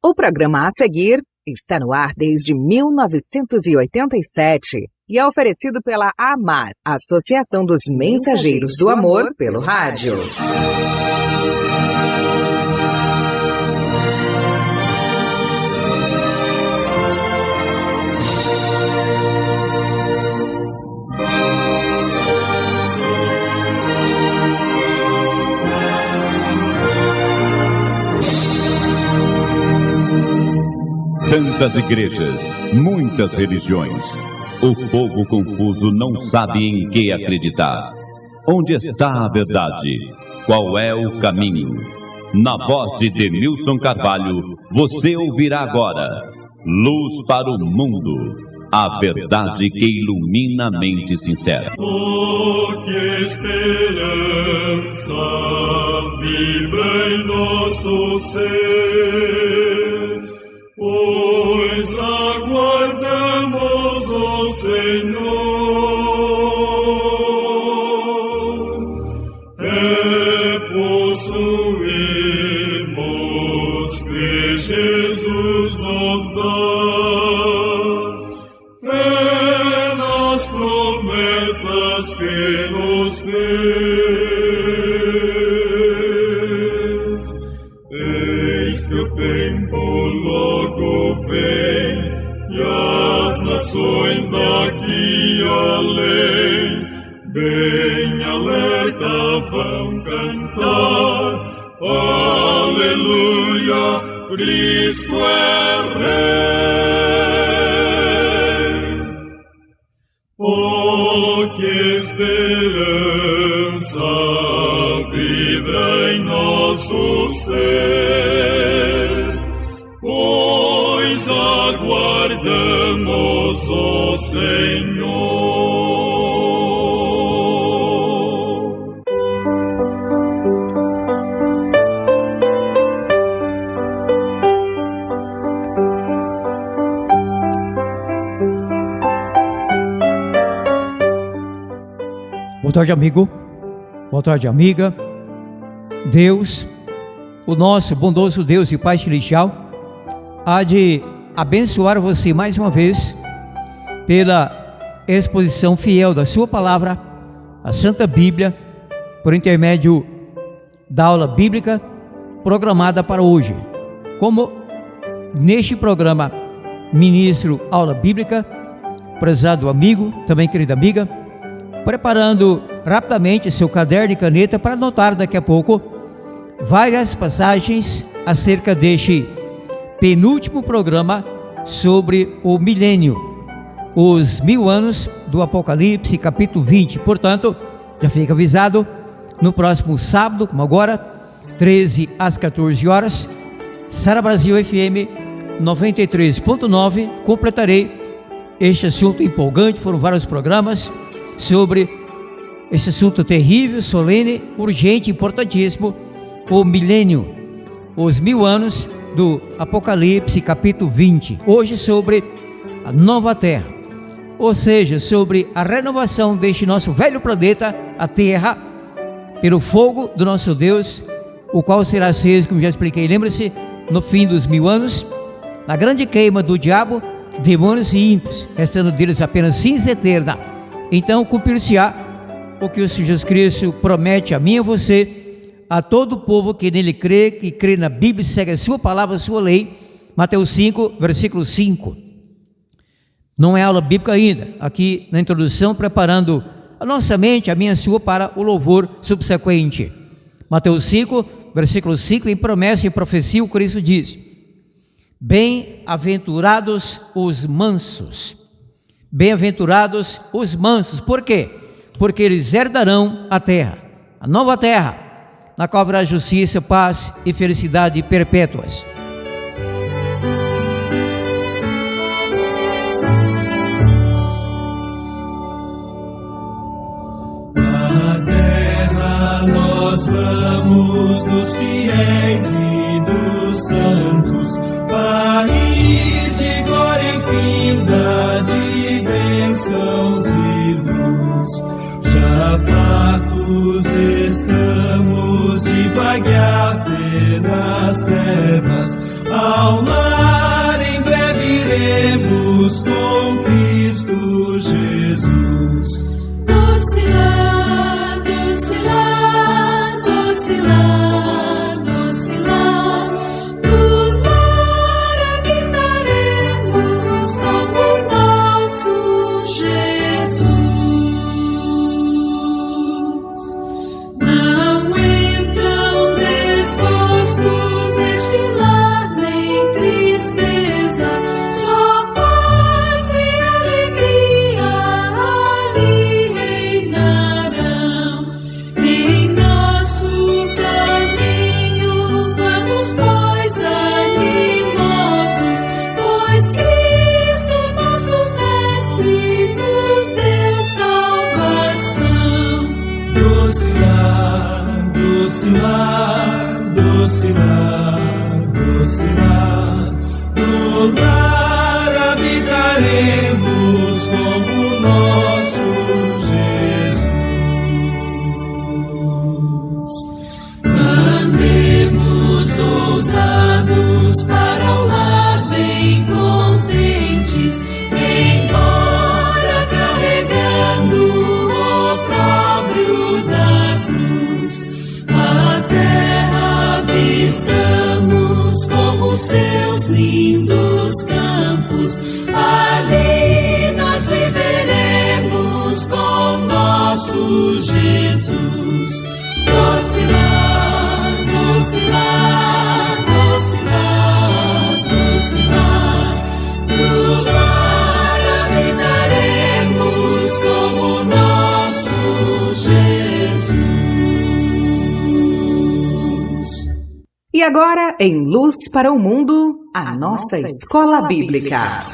O programa a seguir está no ar desde 1987 e é oferecido pela AMAR, Associação dos Mensageiros do Amor, pelo rádio. Tantas igrejas, muitas religiões. O povo confuso não sabe em que acreditar. Onde está a verdade? Qual é o caminho? Na voz de Denilson Carvalho, você ouvirá agora Luz para o Mundo, a verdade que ilumina a mente sincera. Oh, que esperança vibra em nosso ser, pois aguardamos o Senhor. Fé possuímos que Jesus nos dá, fé nas promessas que nos fez. Eis que o tempo logo vem, e as nações daqui além, bem alerta vão cantar, aleluia, Cristo é Rei. Oh, que esperança vibra em nosso ser, pois aguardamos o Senhor. Boa tarde, amigo. Boa tarde, amiga. Deus, o nosso bondoso Deus e Pai Celestial, há de abençoar você mais uma vez pela exposição fiel da sua palavra, a Santa Bíblia, por intermédio da aula bíblica programada para hoje. Como neste programa ministro aula bíblica, prezado amigo, também querida amiga, preparando rapidamente seu caderno e caneta para anotar daqui a pouco várias passagens acerca deste penúltimo programa sobre o milênio, os 1000 anos do Apocalipse, capítulo 20. Portanto, já fica avisado, no próximo sábado, como agora, 13 às 14 horas, Sara Brasil FM 93.9, completarei este assunto empolgante. Foram vários programas sobre esse assunto terrível, solene, urgente, importantíssimo, o milênio, os 1000 anos do Apocalipse, capítulo 20. Hoje sobre a nova terra, ou seja, sobre a renovação deste nosso velho planeta, a terra, pelo fogo do nosso Deus, o qual será aceso, como já expliquei, lembre-se, no fim dos 1000 anos, na grande queima do diabo, demônios e ímpios, restando deles apenas cinza eterna. Então cumprir-se-á o que o Senhor Jesus Cristo promete a mim e a você, a todo o povo que nele crê, que crê na Bíblia, segue a sua palavra, a sua lei. Mateus 5, versículo 5. Não é aula bíblica ainda, aqui na introdução, preparando a nossa mente, a minha e a sua, para o louvor subsequente. Mateus 5, versículo 5, em promessa e profecia, o Cristo diz: bem-aventurados os mansos. Bem-aventurados os mansos. Por quê? Porque eles herdarão a terra, a nova terra, na qual haverá justiça, paz e felicidade perpétuas. A terra nós vamos dos fiéis e dos santos, país de glória infinda, de bênçãos e luz. Já fartos estamos de vaguear nas trevas. Ao lar em breve iremos com Cristo Jesus. Doce lar, doce lar, doce lar, doce lar, no lar habitaremos com o nosso Jesus. Não entram desgostos neste lar, nem tristeza, só paz e alegria ali reinarão. Em nosso caminho vamos, pois, animosos, pois Cristo, nosso Mestre, nos deu salvação. Doce lar, doce lar, doce lar, doce lar, no lar habitaremos com o nosso Jesus. Andemos ousados para o lar, bem contentes, embora carregando o opróbrio da cruz. A terra avistamos como seus lindos campos, ali nós viveremos com nosso Jesus. Doce lar, doce lar, doce lar, doce lar, no lar habitaremos com o nosso Jesus. E agora, em Luz para o Mundo, a nossa Escola Bíblica.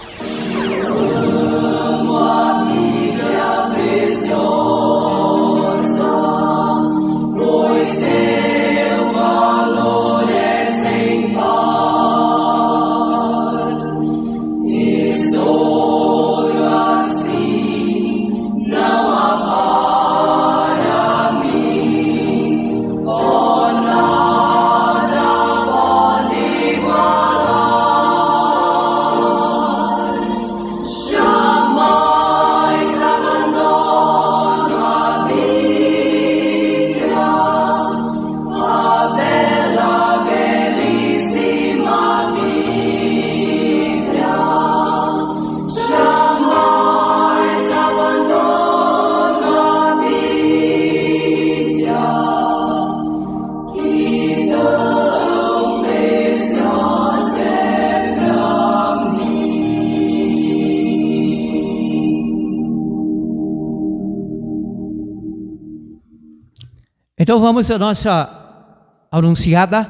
Então vamos à nossa anunciada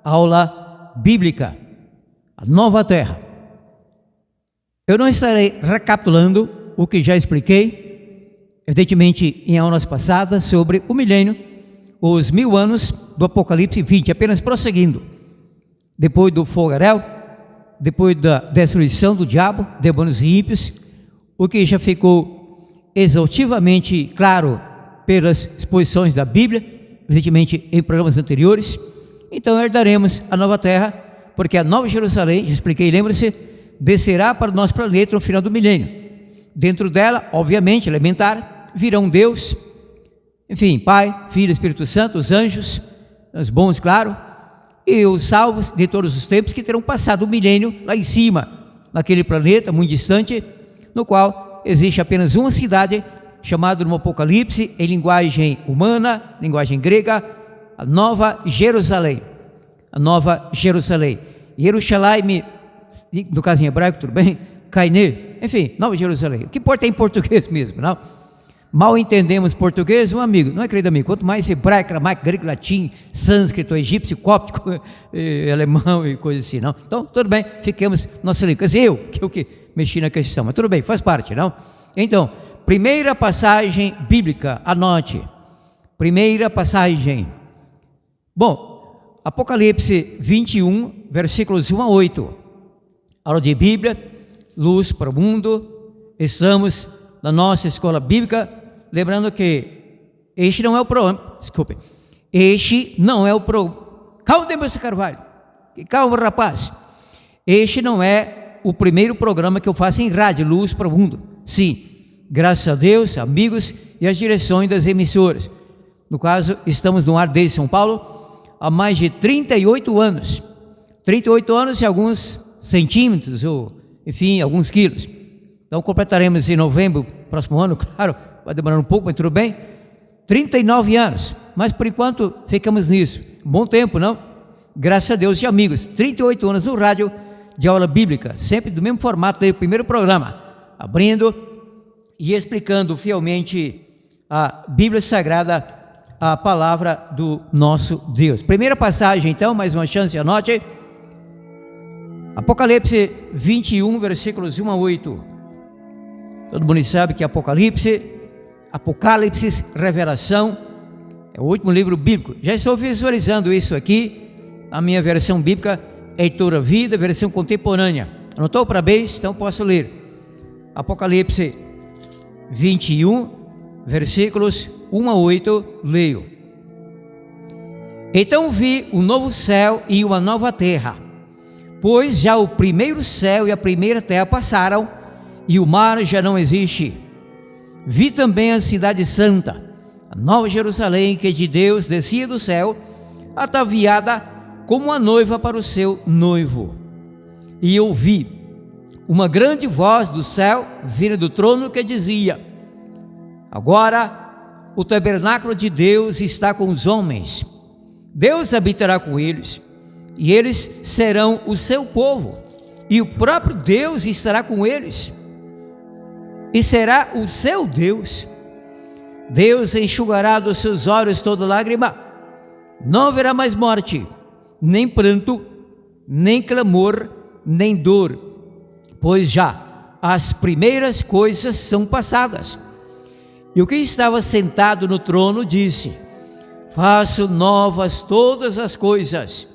aula bíblica, a nova terra. Eu não estarei recapitulando o que já expliquei, evidentemente em aulas passadas, sobre o milênio, os 1000 anos do Apocalipse 20, apenas prosseguindo. Depois do fogaréu, depois da destruição do diabo, demônios e ímpios, o que já ficou exaustivamente claro pelas exposições da Bíblia, evidentemente em programas anteriores. Então herdaremos a nova terra, porque a Nova Jerusalém, já expliquei, lembre-se, descerá para o nosso planeta no final do milênio. Dentro dela, obviamente, elementar, virão Deus, enfim, Pai, Filho, Espírito Santo, os anjos, os bons, claro, e os salvos de todos os tempos que terão passado o milênio lá em cima, naquele planeta muito distante, no qual existe apenas uma cidade, chamada no Apocalipse, em linguagem humana, linguagem grega, a Nova Jerusalém. A Nova Jerusalém. Yerushalayim, no caso em hebraico, tudo bem? Kaine, enfim, Nova Jerusalém. O que importa é em português mesmo, não? Mal entendemos português, um amigo, não é, querido amigo? Quanto mais hebraico, aramaico, grego, latim, sânscrito, egípcio, cóptico, alemão e coisa assim, não? Então, tudo bem, fiquemos nossa língua. Quer dizer, eu que mexi na questão, mas tudo bem, faz parte, não? Então, primeira passagem bíblica, anote. Primeira passagem. Bom, Apocalipse 21, versículos 1 a 8. Aula de Bíblia, luz para o mundo. Estamos na nossa escola bíblica. Lembrando que este não é o programa. Desculpe. Este não é o Calma, Demetrio Carvalho. Calma, rapaz. Este não é o primeiro programa que eu faço em rádio, Luz para o Mundo. Sim, graças a Deus, amigos e as direções das emissoras. No caso, estamos no ar desde São Paulo há mais de 38 anos. 38 anos e alguns centímetros, ou enfim, alguns quilos. Então completaremos em novembro, próximo ano, claro, vai demorar um pouco, mas tudo bem. 39 anos, mas por enquanto ficamos nisso. Bom tempo, não? Graças a Deus e amigos, 38 anos no rádio de aula bíblica, sempre do mesmo formato do primeiro programa, abrindo e explicando fielmente a Bíblia Sagrada, a palavra do nosso Deus. Primeira passagem então, mais uma chance, anote. Apocalipse 21, versículos 1 a 8. Todo mundo sabe que Apocalipse, Revelação, é o último livro bíblico. Já estou visualizando isso aqui, na minha versão bíblica, Heitor Vida, versão contemporânea. Anotou? Parabéns, então posso ler. Apocalipse 21, versículos 1 a 8, leio. Então vi um novo céu e uma nova terra, pois já o primeiro céu e a primeira terra passaram, e o mar já não existe. Vi também a cidade santa, a nova Jerusalém, que de Deus descia do céu, ataviada como a noiva para o seu noivo. E ouvi uma grande voz do céu, vinda do trono, que dizia: agora o tabernáculo de Deus está com os homens, Deus habitará com eles, e eles serão o seu povo, e o próprio Deus estará com eles, e será o seu Deus. Deus enxugará dos seus olhos toda lágrima, não haverá mais morte, nem pranto, nem clamor, nem dor, pois já as primeiras coisas são passadas. E o que estava sentado no trono disse: faço novas todas as coisas.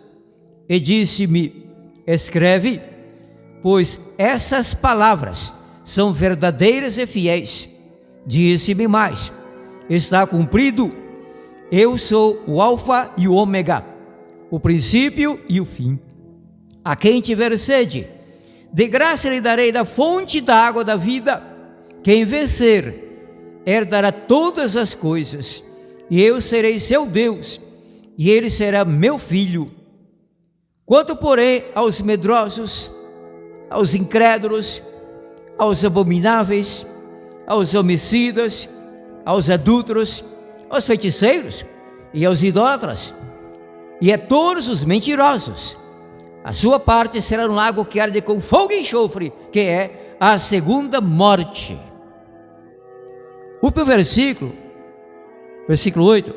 E disse-me: escreve, pois essas palavras são verdadeiras e fiéis. Disse-me mais: está cumprido. Eu sou o Alfa e o Ômega, o princípio e o fim. A quem tiver sede, de graça lhe darei da fonte da água da vida. Quem vencer, herdará todas as coisas, e eu serei seu Deus, e ele será meu filho. Quanto, porém, aos medrosos, aos incrédulos, aos abomináveis, aos homicidas, aos adúlteros, aos feiticeiros e aos idólatras, e a todos os mentirosos, a sua parte será no lago que arde com fogo e enxofre, que é a segunda morte. O versículo 8,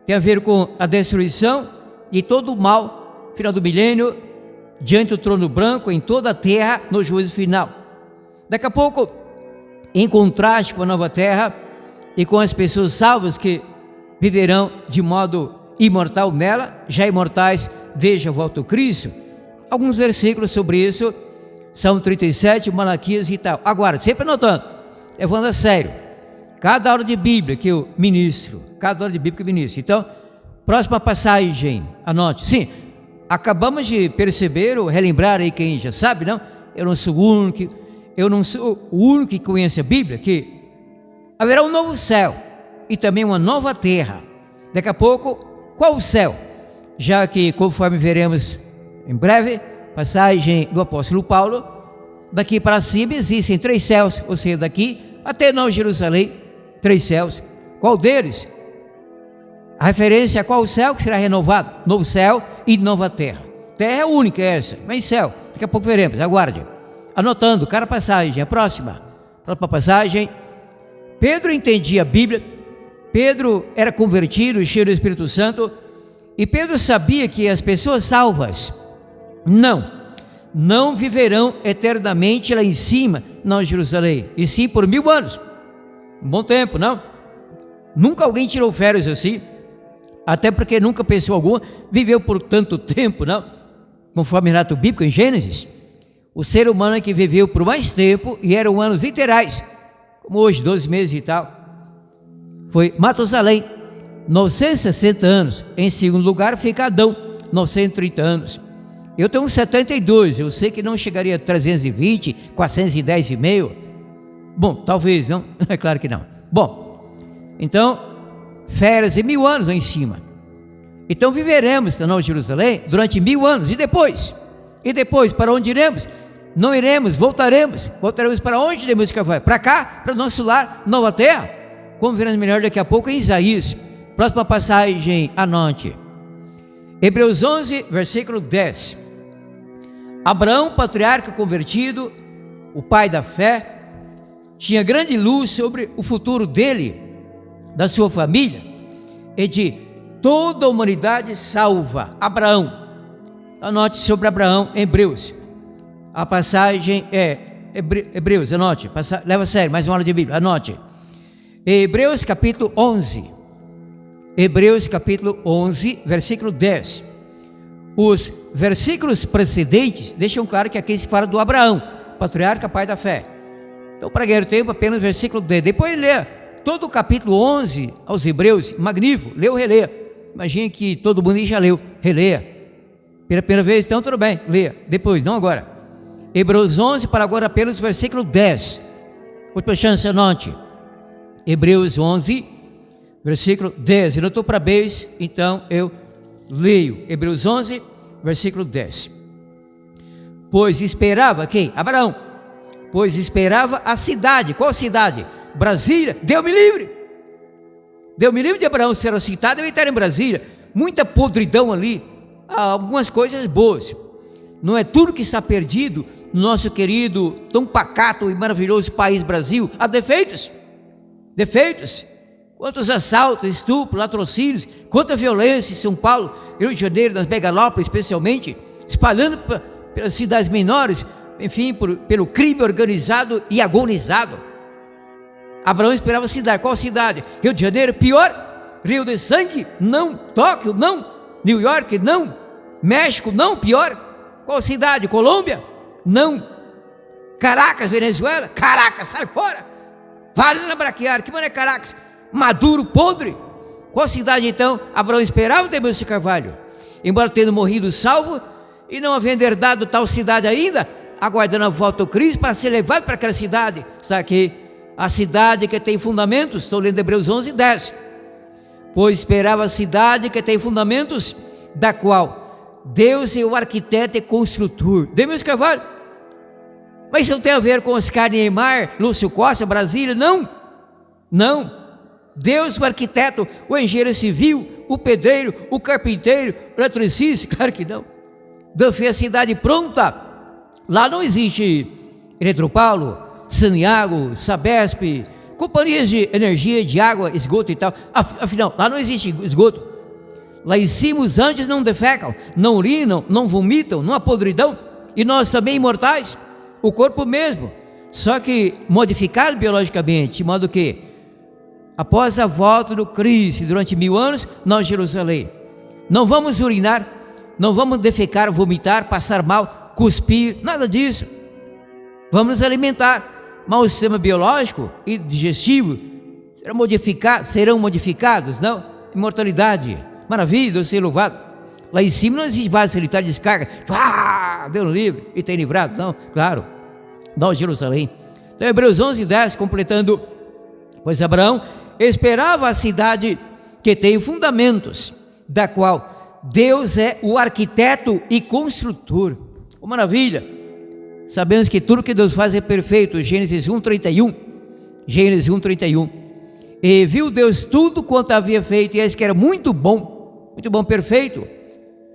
tem a ver com a destruição de todo o mal, final do milênio, diante do trono branco, em toda a terra, no juízo final. Daqui a pouco, em contraste com a nova terra e com as pessoas salvas que viverão de modo imortal nela, já imortais desde a volta do Cristo, alguns versículos sobre isso, Salmo 37, Malaquias e tal. Agora, sempre anotando, levando a sério cada aula de Bíblia que eu ministro, Então, próxima passagem, anote. Sim, acabamos de perceber ou relembrar aí, quem já sabe, não? Eu não sou o único que conhece a Bíblia, que haverá um novo céu e também uma nova terra. Daqui a pouco, qual o céu? Já que, conforme veremos em breve, passagem do apóstolo Paulo, daqui para cima existem 3 céus, ou seja, daqui até Nova Jerusalém, 3 céus. Qual deles? A referência a qual céu que será renovado? Novo céu e nova terra. Terra é única essa, mas céu, daqui a pouco veremos, aguarde. Anotando, cada passagem, a próxima passagem. Pedro entendia a Bíblia, Pedro era convertido, cheio do Espírito Santo, e Pedro sabia que as pessoas salvas não viverão eternamente lá em cima, não em Jerusalém, e sim por 1000 anos, um bom tempo, não? Nunca alguém tirou férias assim, até porque nunca pessoa alguma viveu por tanto tempo, não? Conforme o relato bíblico em Gênesis, o ser humano é que viveu por mais tempo, e eram anos literais, como hoje, 12 meses e tal, foi Matusalém, 960 anos. Em segundo lugar fica Adão, 930 anos. Eu tenho uns 72, eu sei que não chegaria a 320, 410 e meio. Bom, talvez, não? É claro que não. Bom, então, férias e 1000 anos lá em cima. Então viveremos na Nova Jerusalém durante 1000 anos. E depois? E depois, para onde iremos? Não iremos, voltaremos. Voltaremos para onde de música vai? Para cá, para o nosso lar, nova terra. Como veremos melhor daqui a pouco em Isaías. Próxima passagem, anote. Hebreus 11, versículo 10. Abraão, patriarca convertido, o pai da fé, tinha grande luz sobre o futuro dele, da sua família e de toda a humanidade salva. Abraão. Anote sobre Abraão em Hebreus. A passagem é Hebreus, anote. Leva a sério, mais uma aula de Bíblia, anote. Hebreus capítulo 11. Hebreus capítulo 11, versículo 10. Os versículos precedentes deixam claro que aqui se fala do Abraão, patriarca, pai da fé. Então, para ganhar tempo, apenas versículo 10. Depois lê todo o capítulo 11 aos Hebreus, magnífico, leu, releia. Imagine que todo mundo já leu, releia. Pela primeira vez, então tudo bem, leia. Depois, não agora. Hebreus 11, para agora apenas versículo 10. Última chance, anote. Hebreus 11, versículo 10. Eu não estou para beijo, então eu leio. Hebreus 11, versículo 10. Pois esperava quem? Abraão. Pois esperava a cidade. Qual cidade? Brasília. Deus-me livre. Deus-me livre de Abraão ser citado e estar em Brasília. Muita podridão ali. Há algumas coisas boas. Não é tudo que está perdido no nosso querido, tão pacato e maravilhoso país Brasil. Há defeitos. Defeitos. Quantos assaltos, estupros, latrocínios, quanta violência em São Paulo, Rio de Janeiro, nas megalópolis especialmente, espalhando pelas cidades menores, enfim, pelo crime organizado e agonizado. Abraão esperava a cidade. Qual cidade? Rio de Janeiro, pior. Rio de Sangue, não. Tóquio, não. New York, não. México, não, pior. Qual cidade? Colômbia, não. Caracas, Venezuela, Caracas, sai fora. Vale na braquear, que mano é Caracas? Maduro, podre. Qual cidade então Abraão esperava ter Deus de Carvalho? Embora tendo morrido salvo e não havendo herdado tal cidade ainda, aguardando a volta do Cristo para ser levado para aquela cidade. Está aqui, a cidade que tem fundamentos. Estou lendo Hebreus 11, 10. Pois esperava a cidade que tem fundamentos, da qual Deus é o arquiteto e construtor. Deus de Carvalho. Mas isso não tem a ver com Oscar Niemeyer, Lúcio Costa, Brasília, não. Não. Deus, o arquiteto, o engenheiro civil, o pedreiro, o carpinteiro, o eletricista, claro que não. Deus fez a cidade pronta. Lá não existe Eletropaulo, Saniago, Sabesp, companhias de energia, de água, esgoto e tal. Afinal, lá não existe esgoto. Lá em cima os anjos não defecam, não urinam, não vomitam, não há podridão. E nós também imortais, o corpo mesmo, só que modificado biologicamente, de modo que após a volta do Cristo, durante 1000 anos, nós Jerusalém, não vamos urinar, não vamos defecar, vomitar, passar mal, cuspir, nada disso. Vamos nos alimentar, mas o sistema biológico e digestivo serão modificados, não? Imortalidade, maravilha, Deus seja louvado. Lá em cima não existe base sanitária de descarga, Deus livre e tem livrado, não, claro, nós Jerusalém. Então Hebreus 11, 10, completando, pois Abraão esperava a cidade que tem fundamentos, da qual Deus é o arquiteto e construtor. Oh, maravilha! Sabemos que tudo que Deus faz é perfeito. Gênesis 1:31. Gênesis 1:31. E viu Deus tudo quanto havia feito, e eis que era muito bom, perfeito.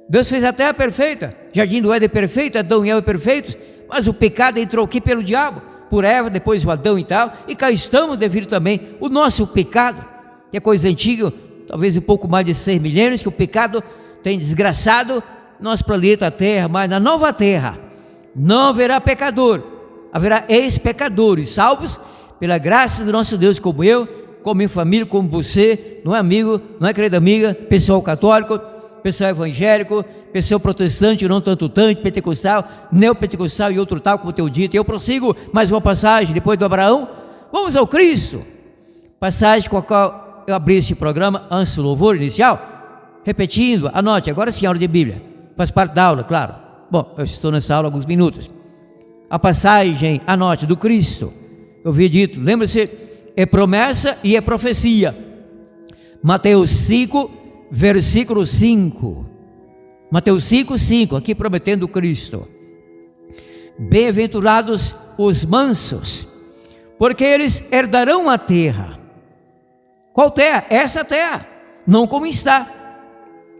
Deus fez a terra perfeita, Jardim do Éden perfeito, Adão e Eva perfeitos, mas o pecado entrou aqui pelo diabo, por Eva, depois o Adão e tal, e cá estamos devido também o nosso pecado, que é coisa antiga, talvez um pouco mais de 6 milênios, que o pecado tem desgraçado nosso planeta Terra, mas na nova terra não haverá pecador, haverá ex-pecadores, salvos pela graça do nosso Deus, como eu, como minha família, como você, não é amigo, não é querida amiga, pessoal católico, pessoal evangélico, pessoal protestante, não tanto pentecostal, neopentecostal e outro tal, como tenho dito. Eu prossigo mais uma passagem, depois do Abraão, vamos ao Cristo, passagem com a qual eu abri este programa, antes do louvor inicial, repetindo, anote, agora sim, aula de Bíblia. faz parte da aula, claro. Bom, eu estou nessa aula há alguns minutos. A passagem, anote, do Cristo, eu havia dito, lembra-se, é promessa e é profecia. Mateus 5, versículo 5. Mateus 5, 5, aqui prometendo Cristo. Bem-aventurados os mansos, porque eles herdarão a terra. Qual terra? Essa terra, não como está.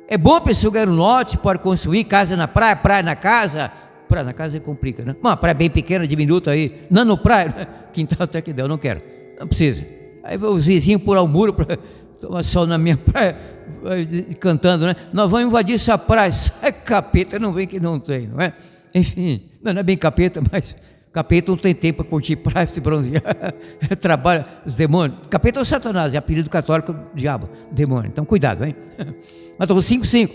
É bom a pessoa ganhar um lote, pode construir casa na praia, praia na casa. Praia na casa complica, né? Uma praia bem pequena, diminuta aí, não no praia, quintal até que deu, não quero, não precisa. Aí os vizinhos pular o muro para tomar sol na minha praia, cantando, né? Nós vamos invadir essa praia, sai capeta, não vem que não tem, não é? Enfim, não é bem capeta, mas capeta não tem tempo para curtir praia, se bronzear, trabalha os demônios. Capeta é o Satanás, é apelido católico, diabo, demônio, então cuidado, hein? Mateus 5:5,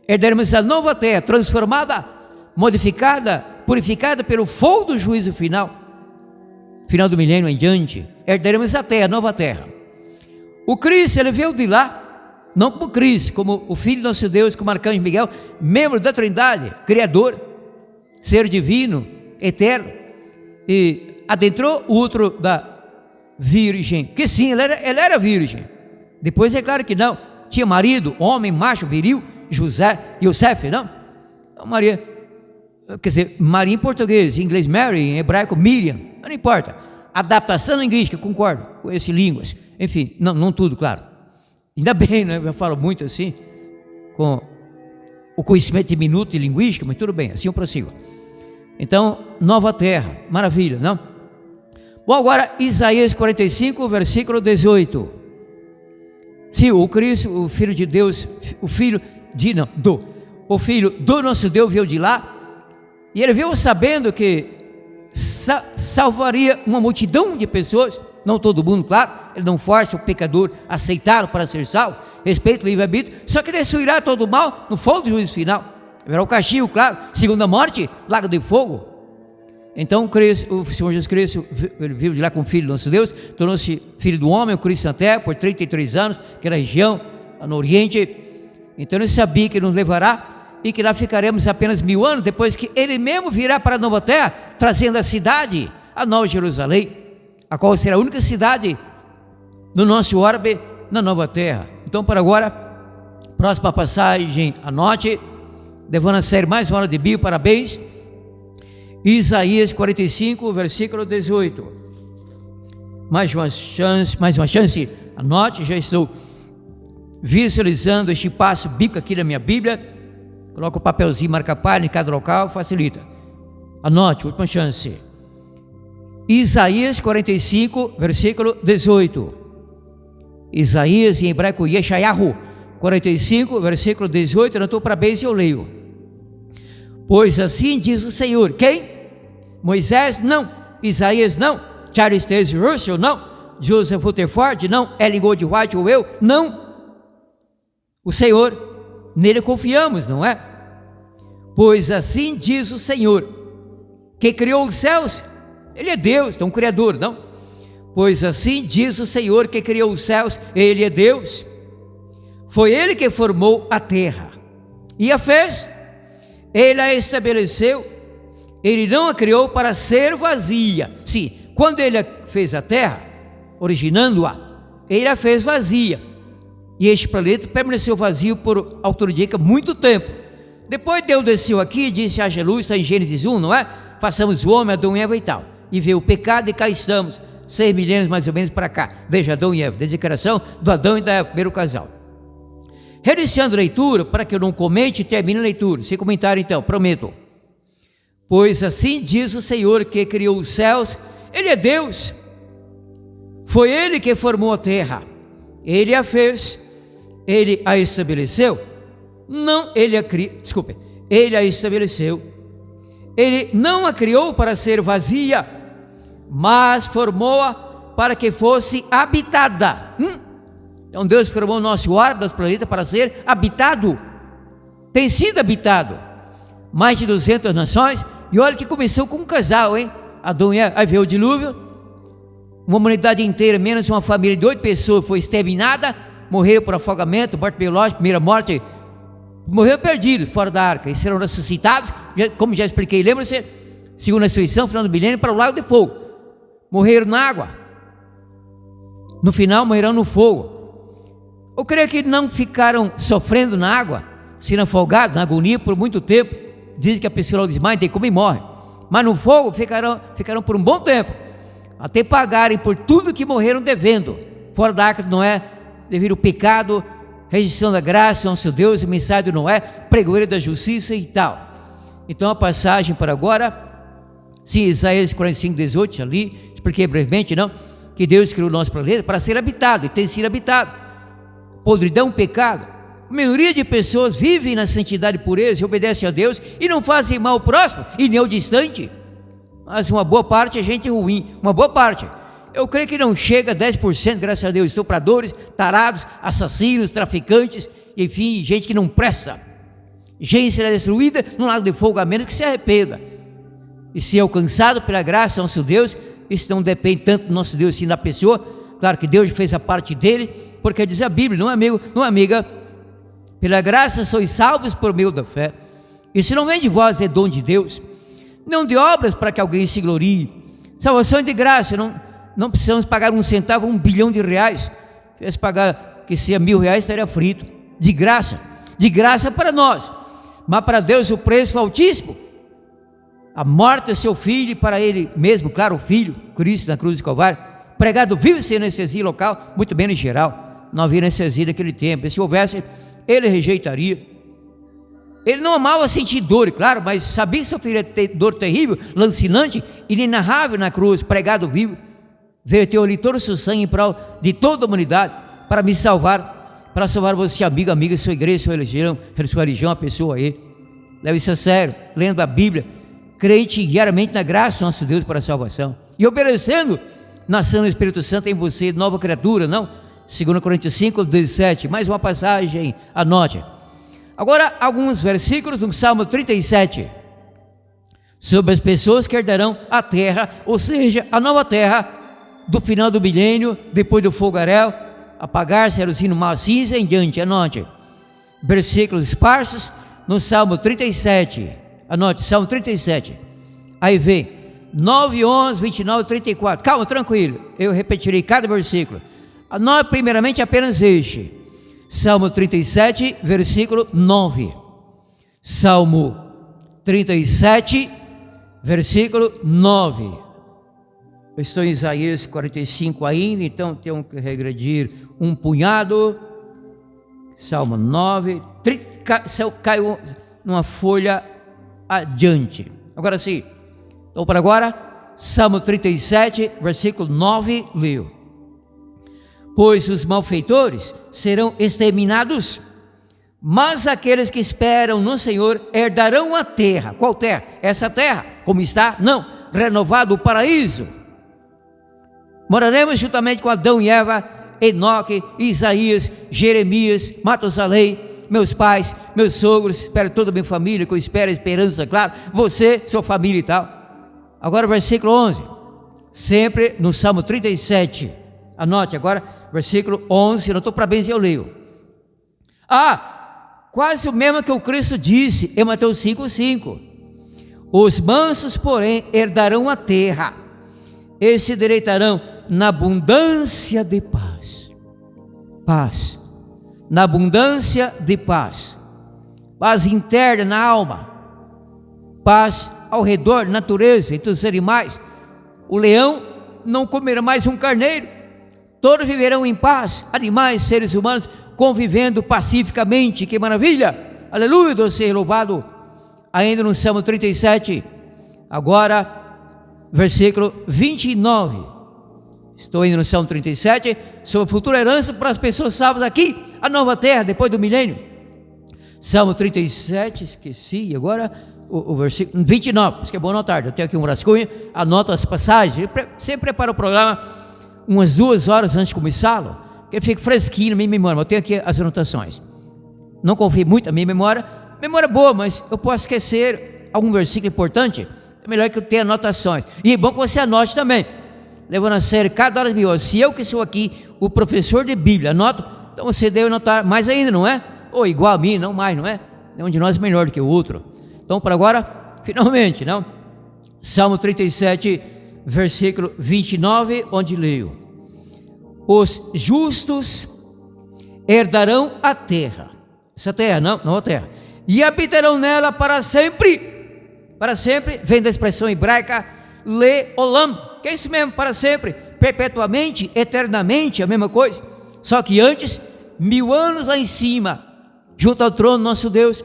herdaremos a nova terra, transformada, modificada, purificada pelo fogo do juízo final do milênio em diante. Herdaremos a terra, a nova terra. O Cristo, ele veio de lá, não como Cristo, como o Filho do nosso Deus, como Arcanjo Miguel, membro da Trindade, Criador, ser divino, eterno, e adentrou o útero da virgem, que sim, ela era virgem. Depois é claro que não, tinha marido, homem, macho, viril, José, não? Então, Maria, quer dizer, Maria em português, em inglês Mary, em hebraico Miriam, não importa. Adaptação linguística, concordo com esse línguas. Enfim, não tudo, claro. Ainda bem, né? Eu falo muito assim, com o conhecimento diminuto e linguístico, mas tudo bem, assim eu prossigo. Então, nova terra, maravilha, não? Bom, agora Isaías 45, versículo 18. Sim, o Cristo, o Filho de Deus, o Filho do nosso Deus veio de lá, e ele veio sabendo que salvaria uma multidão de pessoas, não todo mundo, claro, ele não força o pecador a aceitá-lo para ser salvo, respeito o livre-arbítrio, só que destruirá todo o mal no fogo do juízo final. Haverá o castigo, claro, segunda morte, lago de fogo. Então o Senhor Jesus Cristo veio de lá como Filho do nosso Deus, tornou-se Filho do homem, o Cristo na terra, por 33 anos, aquela região no Oriente. Então ele sabia que nos levará e que lá ficaremos apenas 1000 anos, depois que ele mesmo virá para a nova terra, trazendo a cidade, a nova Jerusalém, a qual será a única cidade no nosso orbe, na nova terra. Então, para agora, próxima passagem, anote, levando a sério mais uma hora de Bíblia, parabéns. Isaías 45, versículo 18. Mais uma chance, anote, já estou visualizando este passo bíblico aqui na minha Bíblia. Coloca o papelzinho, marca página em cada local, facilita. Anote, última chance. Isaías 45, versículo 18. Isaías em hebraico Yeshayahu 45, versículo 18, anotou para bem se eu leio. Pois assim diz o Senhor. Quem? Moisés? Não. Isaías? Não. Charles Taze Russell? Não. Joseph Rutherford? Não. Ellen Goldwhite ou eu? Não. O Senhor, nele confiamos, não é? Pois assim diz o Senhor, que criou os céus. Ele é Deus, é um criador, não? Pois assim diz o Senhor, que criou os céus. Ele é Deus. Foi Ele que formou a terra e a fez. Ele a estabeleceu. Ele não a criou para ser vazia. Sim, quando Ele fez a terra, originando-a, Ele a fez vazia. E este planeta permaneceu vazio por autoridade muito tempo. Depois Deus desceu aqui e disse: haja luz, está em Gênesis 1, não é? Façamos o homem, Adão e Eva e tal. E veio o pecado e cá estamos, 6 milênios mais ou menos para cá, desde Adão e Eva, desde a criação do Adão e da Eva, primeiro casal. Reiniciando a leitura, para que eu não comente, termine a leitura, sem comentário então, prometo. Pois assim diz o Senhor, que criou os céus. Ele é Deus. Foi Ele que formou a terra. Ele a fez. Ele a estabeleceu. Não, Ele a estabeleceu. Ele não a criou para ser vazia, mas formou-a para que fosse habitada. Então Deus formou o nosso orbe, nosso planeta, para ser habitado. Tem sido habitado. Mais de 200 nações. E olha que começou com um casal, hein? Adão e Eva. Aí veio o dilúvio. Uma humanidade inteira, menos uma família de 8 pessoas foi exterminada. Morreram por afogamento, morte biológica, primeira morte morreram perdidos fora da arca, e serão ressuscitados, como já expliquei, lembra-se, segundo a ressurreição, final do milênio, para o lago de fogo. Morreram na água, no final morrerão no fogo. Eu creio que não ficaram sofrendo na água, sendo afogados, na agonia por muito tempo. Dizem que a pessoa desmaia, tem como e morre. Mas no fogo ficarão por um bom tempo, até pagarem por tudo que morreram devendo, fora da arca de Noé, devido ao pecado, rejeição da graça, nosso Deus, a mensagem de Noé, pregoeiro da justiça e tal. Então a passagem para agora, sim, Isaías 45, 18, ali, expliquei brevemente, não? Que Deus criou o nosso planeta para ser habitado, e tem sido habitado. Podridão, pecado. A maioria de pessoas vivem na santidade e pureza, e obedecem a Deus, e não fazem mal ao próximo, e nem ao distante. Mas uma boa parte é gente ruim, uma boa parte. Eu creio que não chega a 10%, graças a Deus, estupradores, tarados, assassinos, traficantes, enfim, gente que não presta. Gente será destruída no lago de fogo, a menos que se arrependa e ser alcançado pela graça do nosso Deus. Isso não depende tanto do nosso Deus, sim da pessoa. Claro que Deus fez a parte dele, porque diz a Bíblia, não amigo, não amiga, pela graça sois salvos por meio da fé. Isso não vem de vós, é dom de Deus, não de obras para que alguém se glorie. Salvação é de graça, não precisamos pagar um centavo, R$1 bilhão. Se tivesse pagar que seja R$1.000, estaria frito. De graça para nós, mas para Deus o preço foi altíssimo. A morte do seu filho, e para ele mesmo, claro, o filho, Cristo na cruz do Calvário, pregado vivo sem anestesia local, muito bem em geral, não havia anestesia naquele tempo, e se houvesse, ele rejeitaria. Ele não amava sentir dor, claro, mas sabia que sofreria dor terrível, lancinante, inenarrável na cruz, pregado vivo, verteu ali todo o seu sangue em prol de toda a humanidade, para me salvar, para salvar você, amiga, sua igreja, sua religião, a pessoa aí. Leve isso a sério, lendo a Bíblia, crente diariamente na graça do nosso Deus para a salvação, e obedecendo, nascendo o Espírito Santo em você, nova criatura, não? 2 Coríntios 5, 17, mais uma passagem, anote. Agora, alguns versículos no Salmo 37, sobre as pessoas que herdarão a terra, ou seja, a nova terra, do final do milênio, depois do fogaréu, apagar-se era o sino mal cinza em diante, anote. Versículos esparsos no Salmo 37, anote, Salmo 37, aí vem 9, 11, 29, 34, calma, tranquilo, eu repetirei cada versículo. Anote primeiramente apenas este, Salmo 37, versículo 9, Salmo 37, versículo 9, eu estou em Isaías 45 ainda, então tenho que regredir um punhado, Salmo 9, caiu numa folha adiante, agora sim, então para agora, Salmo 37, versículo 9, leu. Pois os malfeitores serão exterminados, mas aqueles que esperam no Senhor herdarão a terra. Qual terra? Essa terra, como está? Não, renovado o paraíso. Moraremos juntamente com Adão e Eva, Enoque, Isaías, Jeremias, Matusalém, meus pais, meus sogros, espero toda a minha família, que eu espero a esperança, claro, você, sua família e tal. Agora versículo 11, sempre no Salmo 37, anote agora, versículo 11, não estou para benzer, eu leio. Quase o mesmo que o Cristo disse em Mateus 5:5. Os mansos, porém, herdarão a terra, e se deleitarão na abundância de paz. Paz, na abundância de paz. Paz interna na alma, paz ao redor, natureza, entre os animais. O leão não comerá mais um carneiro, todos viverão em paz, animais, seres humanos, convivendo pacificamente, que maravilha, aleluia, Deus seja louvado. Ainda no Salmo 37, agora, versículo 29, estou indo no Salmo 37, sobre a futura herança para as pessoas salvas aqui, a nova terra, depois do milênio. Salmo 37, esqueci, agora, o versículo 29, isso que é bom anotar, eu tenho aqui um rascunho, anoto as passagens, sempre preparo o programa, umas 2 horas antes de começá-lo, que fique fresquinho na minha memória. Eu tenho aqui as anotações, não confio muito na minha memória boa, mas eu posso esquecer algum versículo importante, é melhor que eu tenha anotações, e é bom que você anote também, levando a sério cada hora de mim. Se eu que sou aqui o professor de Bíblia anoto, então você deve anotar mais ainda, não é? Ou igual a mim, não mais, não é? Nenhum de nós é melhor do que o outro. Então, para agora, finalmente, não? Salmo 37, versículo 29, onde leio: os justos herdarão a terra. Essa terra, não a terra. E habitarão nela para sempre. Para sempre, vem da expressão hebraica leolam, que é isso mesmo, para sempre, perpetuamente, eternamente, a mesma coisa. Só que antes, 1000 anos lá em cima, junto ao trono nosso Deus,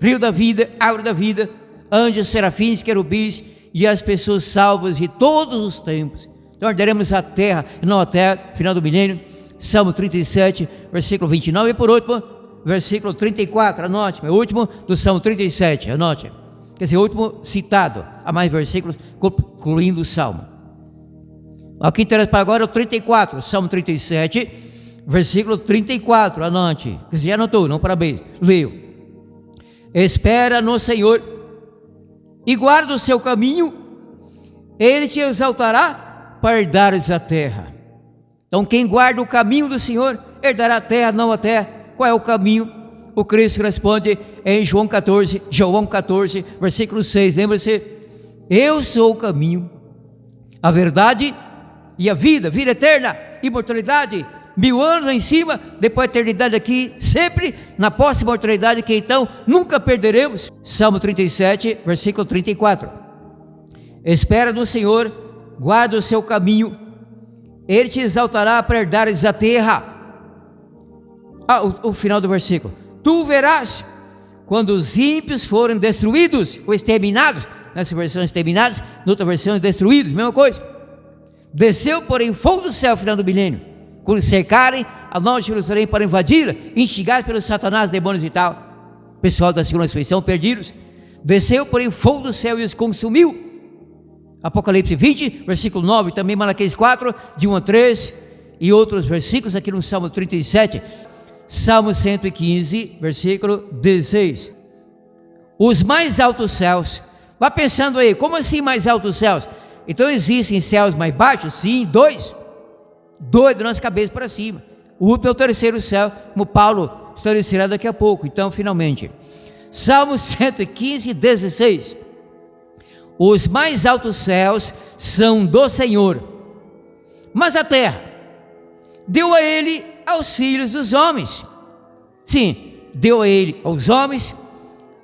rio da vida, árvore da vida, anjos, serafins, querubins e as pessoas salvas de todos os tempos. Então herdaremos a terra, e não a terra, final do milênio. Salmo 37, versículo 29, e por último, versículo 34, anote, é o último do Salmo 37, anote. Quer dizer, o último citado, há mais versículos, concluindo o Salmo. O que interessa para agora é o 34, Salmo 37, versículo 34, anote. Quer dizer, anotou, não parabéns, leio. Espera no Senhor e guarda o seu caminho, Ele te exaltará para herdares a terra. Então quem guarda o caminho do Senhor, herdará a terra, não a terra. Qual é o caminho? O Cristo responde em João 14, versículo 6, lembra-se? Eu sou o caminho, a verdade e a vida eterna, imortalidade, 1000 anos lá em cima, depois a eternidade aqui, sempre na próxima eternidade, que então nunca perderemos. Salmo 37, versículo 34. Espera no Senhor, guarda o seu caminho, Ele te exaltará para herdares a terra. O final do versículo: tu verás quando os ímpios forem destruídos ou exterminados. Nessa versão exterminados, noutra versão destruídos, mesma coisa. Desceu, porém, fogo do céu, final do milênio, quando cercarem a nova Jerusalém para invadi-la, instigados pelo Satanás, demônios e tal, pessoal da segunda ressurreição, perdidos. Desceu, porém, fogo do céu e os consumiu. Apocalipse 20, versículo 9, também Malaquias 4, de 1 a 3, e outros versículos aqui no Salmo 37, Salmo 115, versículo 16. Os mais altos céus, vá pensando aí, como assim mais altos céus? Então existem céus mais baixos? Sim, dois da nossa cabeça para cima. O último é o terceiro céu, como Paulo estabelecerá daqui a pouco. Então, finalmente, Salmo 115, 16. Os mais altos céus são do Senhor, mas a terra deu a ele aos filhos dos homens. Sim, deu a ele aos homens,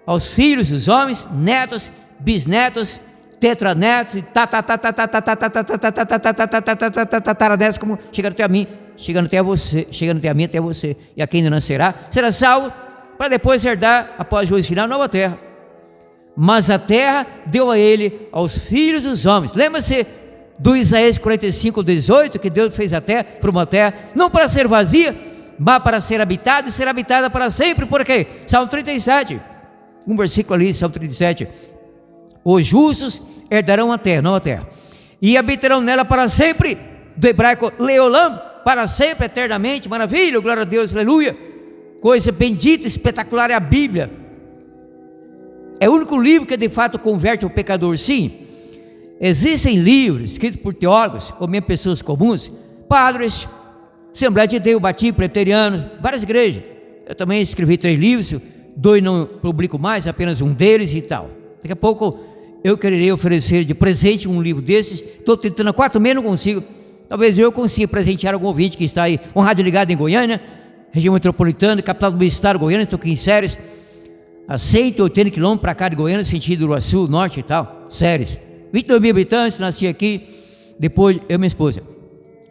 aos filhos dos homens, netos, bisnetos, tetranetos, tataranetos, como chegando até a mim, chegando até a você, chegando até a mim, até você, e a quem ainda nascerá, será salvo, para depois herdar, após o juízo final, nova terra. Mas a terra deu a ele aos filhos dos homens. Lembra-se do Isaías 45, 18, que Deus fez a terra para uma terra, não para ser vazia, mas para ser habitada, e ser habitada para sempre. Por quê? Salmo 37, um versículo ali, Salmo 37. Os justos herdarão a terra, não a terra, e habitarão nela para sempre, do hebraico leolam, para sempre, eternamente. Maravilha, glória a Deus, aleluia. Coisa bendita, espetacular é a Bíblia. É o único livro que de fato converte o pecador. Sim, existem livros escritos por teólogos, ou mesmo pessoas comuns, padres, Assembleia de Deus, Batistas, Presbiterianos, várias igrejas. Eu também escrevi 3 livros, 2 não publico mais, apenas um deles e tal. Daqui a pouco eu quererei oferecer de presente um livro desses. Estou tentando há 4 meses, não consigo. Talvez eu consiga presentear algum ouvinte que está aí com rádio ligado em Goiânia, região metropolitana, capital do meu estado, Goiânia. Estou aqui em Séries, a 180 quilômetros para cá de Goiânia, sentido Uruaçu, norte e tal, Séries. 22 mil habitantes, nasci aqui, depois eu e minha esposa.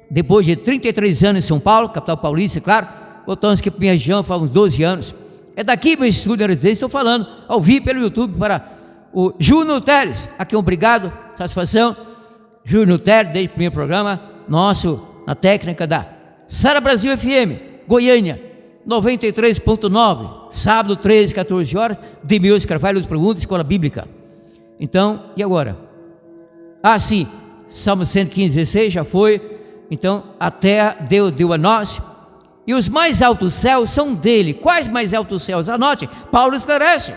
Depois de 33 anos em São Paulo, capital paulista, claro, voltamos aqui para minha região, faz uns 12 anos. É daqui meu estúdio de residência, estou falando, ao vivo pelo YouTube para o Júnior Teles. Aqui, obrigado, satisfação. Júnior Teles, desde o primeiro programa, nosso, na técnica da Sara Brasil FM, Goiânia, 93.9, sábado, 13, 14 horas, Demilson Carvalho, as perguntas, escola bíblica. Então, e agora? Sim, Salmo 115, 16, já foi. Então, a terra deu a nós, e os mais altos céus são dele. Quais mais altos céus? Anote, Paulo esclarece.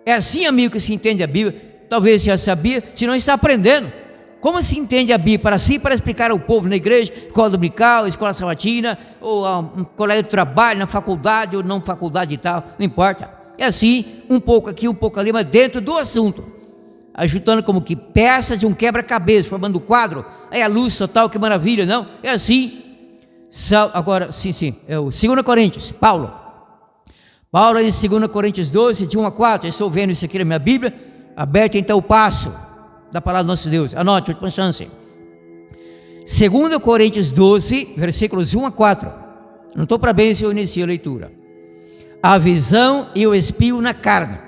É assim, amigo, que se entende a Bíblia. Talvez já sabia, se não está aprendendo. Como se entende a Bíblia? Para si, para explicar ao povo na igreja, escola dominical, escola sabatina, ou um colega de trabalho, na faculdade ou não faculdade e tal, não importa. É assim, um pouco aqui, um pouco ali, mas dentro do assunto, ajudando como que peças de um quebra-cabeça, formando o quadro. Aí a luz total, que maravilha, não? É assim. Agora, sim, é o 2 Coríntios, Paulo em 2 Coríntios 12, de 1 a 4, eu estou vendo isso aqui na minha Bíblia, aberto então o passo da palavra do nosso Deus. Anote, última chance. 2 Coríntios 12, versículos 1 a 4. Não estou para bem se eu inicio a leitura. A visão e o espio na carne.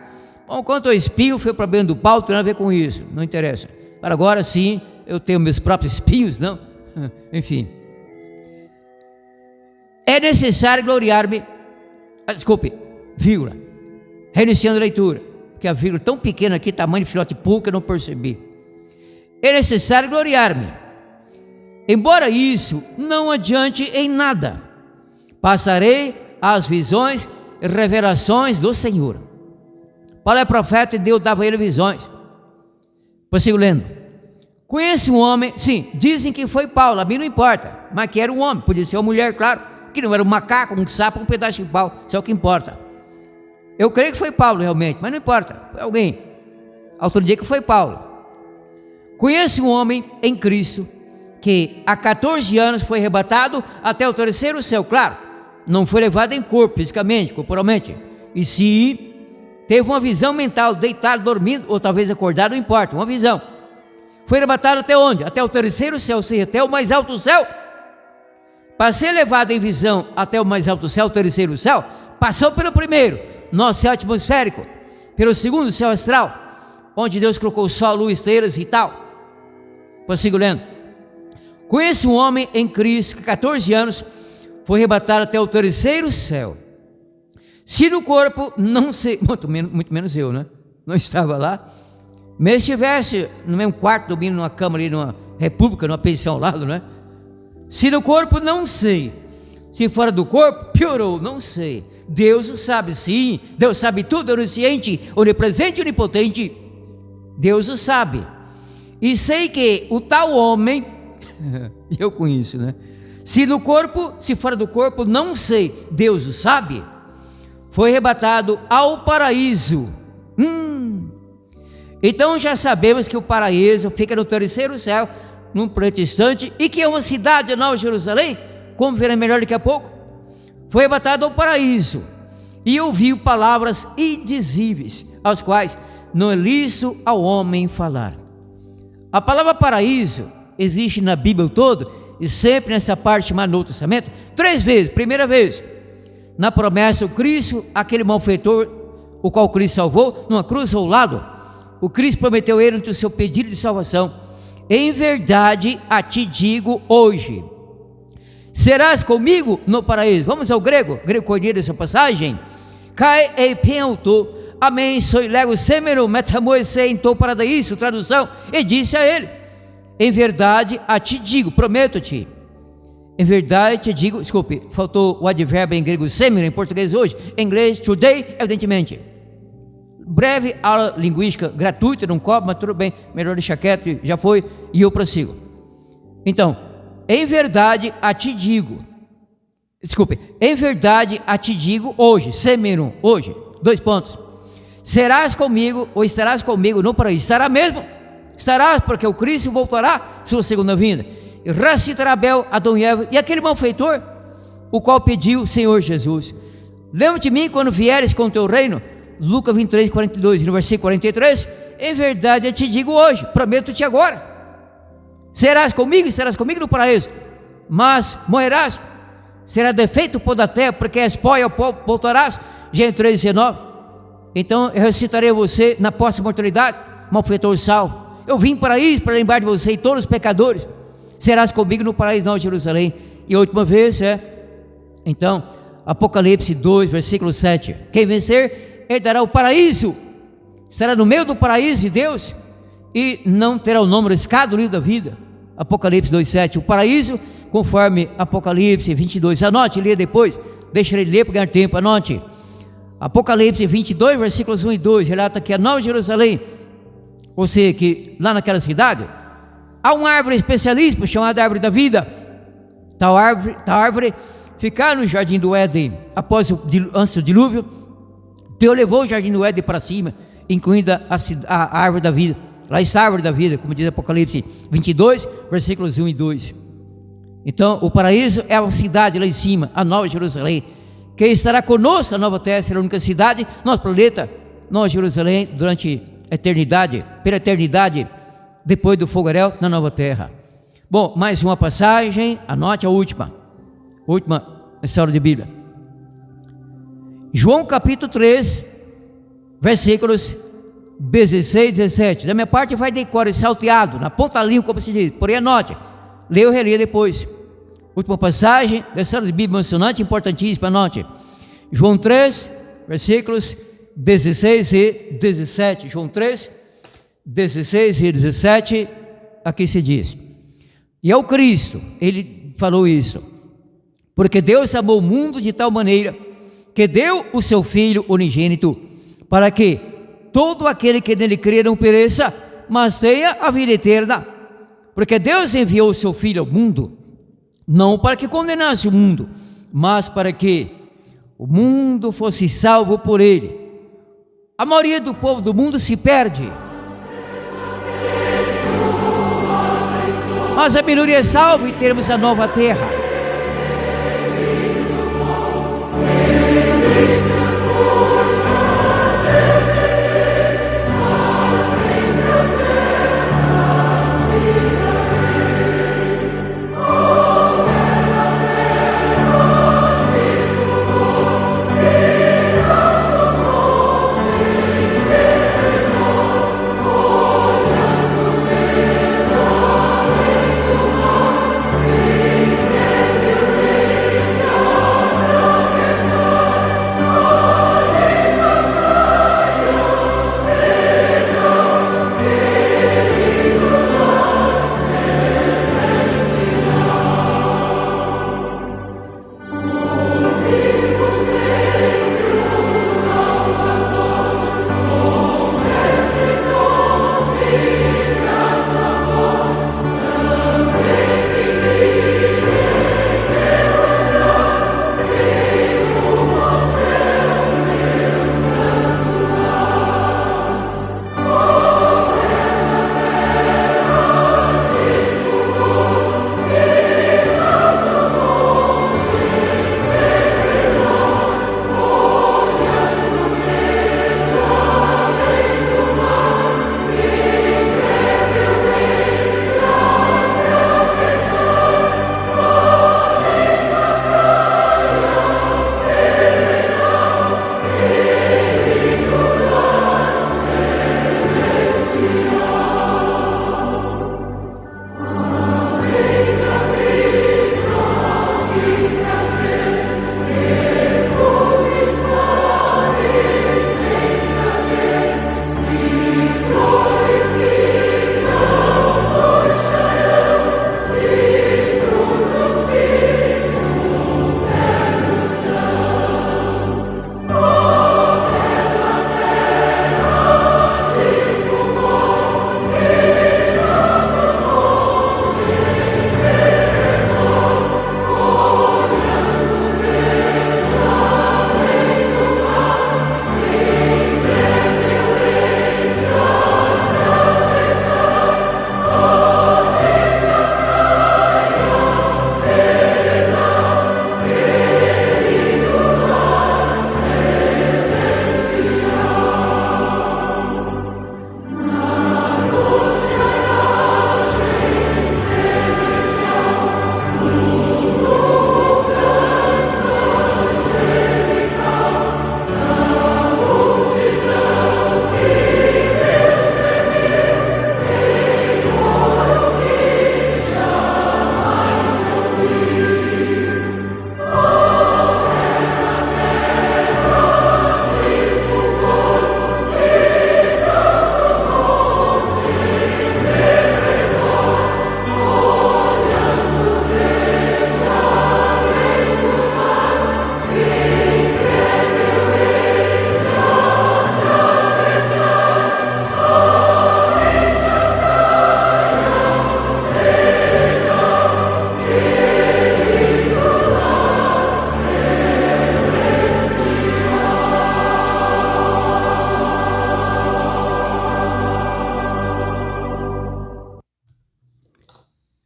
Bom, quanto ao espio, foi o problema do Paulo, tem nada a ver com isso, não interessa. Para agora sim, eu tenho meus próprios espios, não? Enfim. É necessário gloriar-me, vírgula, reiniciando a leitura, porque a vírgula tão pequena aqui, tamanho de filhote de pulga, eu não percebi. É necessário gloriar-me, embora isso não adiante em nada. Passarei às visões e revelações do Senhor. Paulo é profeta e Deus dava a ele visões. Prossigo lendo. Conheço um homem, sim, dizem que foi Paulo, a mim não importa, mas que era um homem, podia ser uma mulher, claro, que não era um macaco, um sapo, um pedaço de pau, isso é o que importa. Eu creio que foi Paulo realmente, mas não importa, foi alguém. Outro dia que foi Paulo. Conheço um homem em Cristo, que há 14 anos foi arrebatado até o terceiro céu, claro, não foi levado em corpo, fisicamente, corporalmente, e se teve uma visão mental, deitado, dormindo, ou talvez acordado, não importa, uma visão. Foi arrebatado até onde? Até o terceiro céu, ou seja, até o mais alto céu. Para ser levado em visão até o mais alto céu, o terceiro céu, passou pelo primeiro, nosso céu atmosférico, pelo segundo céu astral, onde Deus colocou o sol, luz, estrelas e tal. Prossigo lendo. Conheço um homem em Cristo que 14 anos foi arrebatado até o terceiro céu. Se no corpo não sei, muito menos eu, né? Não estava lá. Mesmo se estivesse no mesmo quarto, dormindo numa cama ali, numa república, numa pensão ao lado, né? Se no corpo, não sei. Se fora do corpo, piorou, não sei. Deus o sim. Deus sabe tudo, onisciente, onipresente e onipotente. Deus o sabe. E sei que o tal homem, eu conheço, né? Se no corpo, se fora do corpo, não sei. Deus o sabe. Foi arrebatado ao paraíso. Então já sabemos que o paraíso fica no terceiro céu, num planeta distante, e que é uma cidade de Nova Jerusalém, como verá melhor daqui a pouco. Foi arrebatado ao paraíso e ouviu palavras indizíveis, aos quais não é lícito ao homem falar. A palavra paraíso existe na Bíblia toda, e sempre nessa parte chamada Novo Testamento, 3 vezes. Primeira vez, na promessa, o Cristo, aquele malfeitor, o qual Cristo salvou, numa cruz ao lado, o Cristo prometeu a ele o seu pedido de salvação. Em verdade a ti digo hoje, serás comigo no paraíso. Vamos ao grego corrido dessa passagem. Kai e pento, amém, soy lego semero, metamoise em teu paraíso, tradução, e disse a ele, em verdade a ti digo, prometo-te, em verdade te digo, desculpe, faltou o advérbio em grego semero, em português hoje, em inglês today, evidentemente. Breve aula linguística gratuita, não cobra, mas tudo bem, melhor deixar quieto, já foi, e eu prossigo. Então, em verdade a ti digo, em verdade a ti digo hoje, semerum, hoje, 2 pontos, serás comigo, ou estarás comigo no paraíso. Estará mesmo? Estarás, porque o Cristo voltará, sua segunda vinda, e ressuscitará Abel, Adão e Eva, e aquele malfeitor, o qual pediu, Senhor Jesus, lembra-te de mim quando vieres com o teu reino. Lucas 23, 42, no versículo 43, em verdade eu te digo hoje, prometo-te agora, serás comigo no paraíso, mas morrerás, será defeito o pó da terra, porque és pó e ao pó voltarás. Gênesis 3, 19. Então eu ressuscitarei você na pós-mortalidade, malfeitor salvo. Eu vim para isso, para lembrar de você e todos os pecadores. Serás comigo no paraíso, Nova Jerusalém. E a última vez então, Apocalipse 2, versículo 7. Quem vencer herdará o paraíso, estará no meio do paraíso de Deus, e não terá o nome riscado no livro da vida. Apocalipse 2,7, o paraíso, conforme Apocalipse 22, anote, leia depois, deixa ele ler para ganhar tempo, anote. Apocalipse 22, versículos 1 e 2, relata que a Nova Jerusalém, ou seja, que lá naquela cidade, há uma árvore especialíssima, chamada árvore da vida. Tal árvore ficar no jardim do Éden, antes do dilúvio, Deus levou o jardim do Éden para cima, incluindo a árvore da vida. Lá está a árvore da vida, como diz Apocalipse 22, versículos 1 e 2. Então, o paraíso é uma cidade lá em cima, a Nova Jerusalém. Quem estará conosco, a nova terra será a única cidade, nosso planeta, Nova Jerusalém, durante a eternidade, pela eternidade, depois do fogaréu, na nova terra. Bom, mais uma passagem, anote a última nessa hora de Bíblia. João capítulo 3, versículos 16 e 17. Da minha parte vai decorar salteado, na ponta da língua, como se diz, porém anote, leia ou releia depois. Última passagem dessa hora de Bíblia emocionante, importantíssima, anote. João 3, versículos 16 e 17. João 3, 16 e 17, aqui se diz: e é o Cristo, ele falou isso, porque Deus amou o mundo de tal maneira que deu o seu Filho unigênito, para que todo aquele que nele crê não pereça, mas tenha a vida eterna. Porque Deus enviou o seu Filho ao mundo, não para que condenasse o mundo, mas para que o mundo fosse salvo por ele. A maioria do povo do mundo se perde, mas a minoria é salva e teremos a nova terra.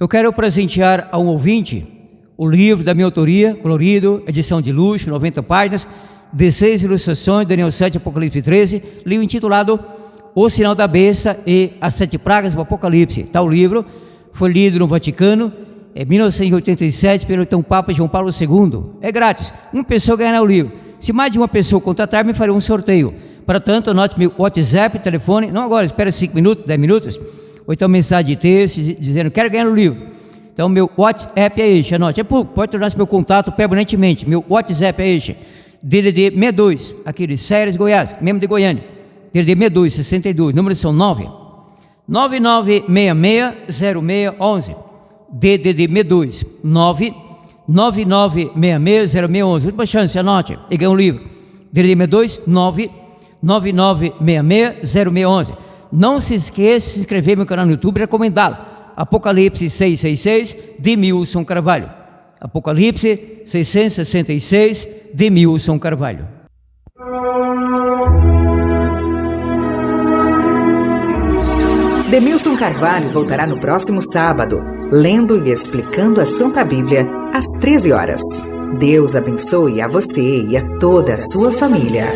Eu quero presentear a um ouvinte o livro da minha autoria, colorido, edição de luxo, 90 páginas, 16 ilustrações, Daniel 7, Apocalipse 13, livro intitulado O Sinal da Besta e as 7 Pragas do Apocalipse. Tal livro foi lido no Vaticano em 1987 pelo então Papa João Paulo II. É grátis, uma pessoa ganhará o livro. Se mais de uma pessoa contratar, me farei um sorteio. Portanto, anote meu WhatsApp, telefone, não agora, espera 5 minutos, 10 minutos, ou então mensagem de texto dizendo, quero ganhar o livro. Então, meu WhatsApp é este, anote, é público, pode tornar-se meu contato permanentemente. Meu WhatsApp é este, DDD 62, aqui de Ceres, Goiás, mesmo de Goiânia. DDD 62, 62, números são 99660611. DDD 62, 999660611. Última chance, anote e ganha um livro. DDD 62, 999660611. Não se esqueça de se inscrever no meu canal no YouTube e recomendá-lo. Apocalipse 666, de Milson Carvalho. Apocalipse 666, de Milson Carvalho. Demilson Carvalho voltará no próximo sábado, lendo e explicando a Santa Bíblia, às 13 horas. Deus abençoe a você e a toda a sua família.